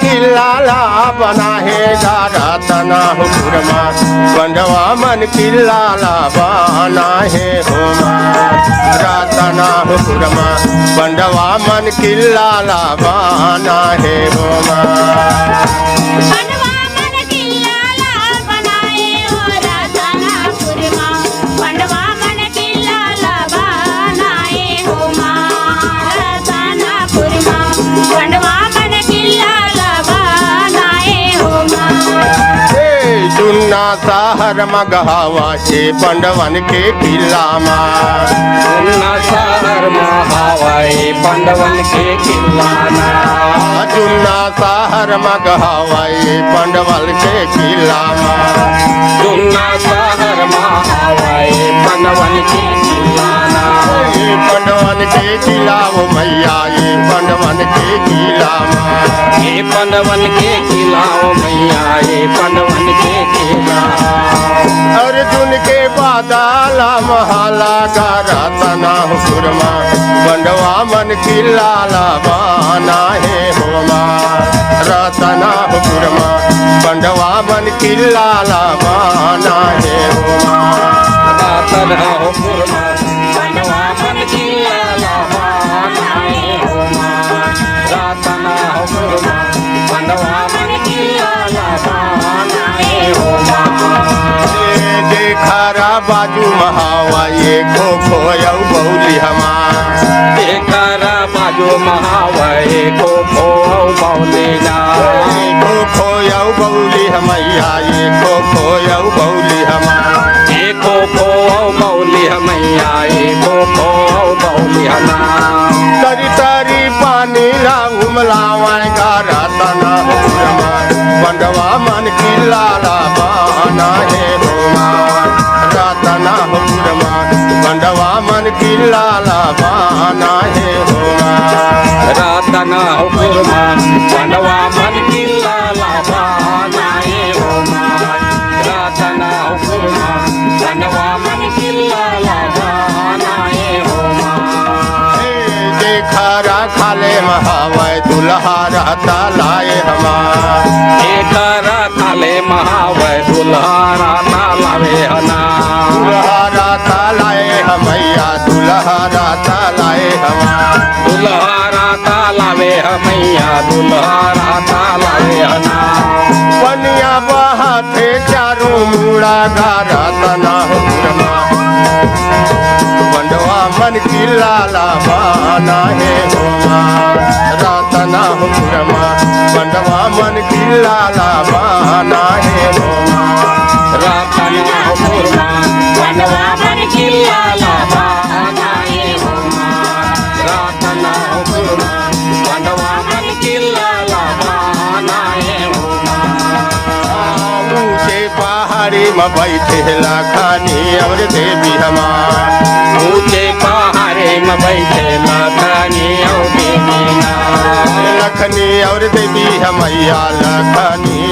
की लाला बना है रतना हुकुरमा पंडवा मन की लाला बना है होमा रतना हुकुरमा पंडवा मन की लाला बना है होमा चुन्ना शहर मगहवा से पंडवन के किला चुन्ना शहर महावाई पंडवन के किला चुन्ना शहर मगहवा पंडवल के किला चुन्ना शहर महावाई पंडवन के किला पंडवन के किला वो मैया ये पंडवन के किला ये पंडवन के किला मैया ये पंडवन के किला अर्जुन के बादला महाला का रतना हुकुरमा पंडवा मन की लाला बना है होमा रतना हुकुरमा पंडवा मन की लाला बना है होमा रतना हुकुरमा पंडवा मन की लाला बना है होमा रतना हुकुरमा पंडवा मन की लाला बना है होमा देखरा बाजू महावा ये खो खो यौ बौली हमा देखरा बाजू महावा ये खो खो बौली ना खो खो यौ बौली हमैया ये खो खो यौ बौली हमा ये खो खो बौली हमैया ये खो खो बौली हमा तरी तरी पानी ला उमलावा का रतना हुकुरमा पंडवा मन की लाला बना है होमा रतना हुकुरमा पंडवा मन की लाला बना है होमा रतना हुकुरमा पंडवा मन की लाला बना है होमा रतना हुकुरमा पंडवा मन की लाला बना है होमा देखरा खाले महावै दुल्हा रहता लाए हमा देखरा खाले महावै दुल्हा रहता लावे हना दुल्हा रहता लाए हमैया दुल्हा रहता लाए हमा दुल्हा रहता लावे हमैया दुल्हा रहता लावे हना पनिया बहाते चारों मुड़ा गा रतना हुकुरमा पंडवा मन की लाला बना है होमा रतना हुकुरमा पंडवा मन की लाला बना है होमा रतना हुकुरमा पंडवा मन की लाला बना है होमा रतना हुकुरमा पंडवा मन की लाला बना है होमा ऊंचे पहाड़ी में बैठे लाखानी और देवी हमा ऊंचे पहाड़े में बैठे लखनी और देवी लखनी और देवी हमैया लखनी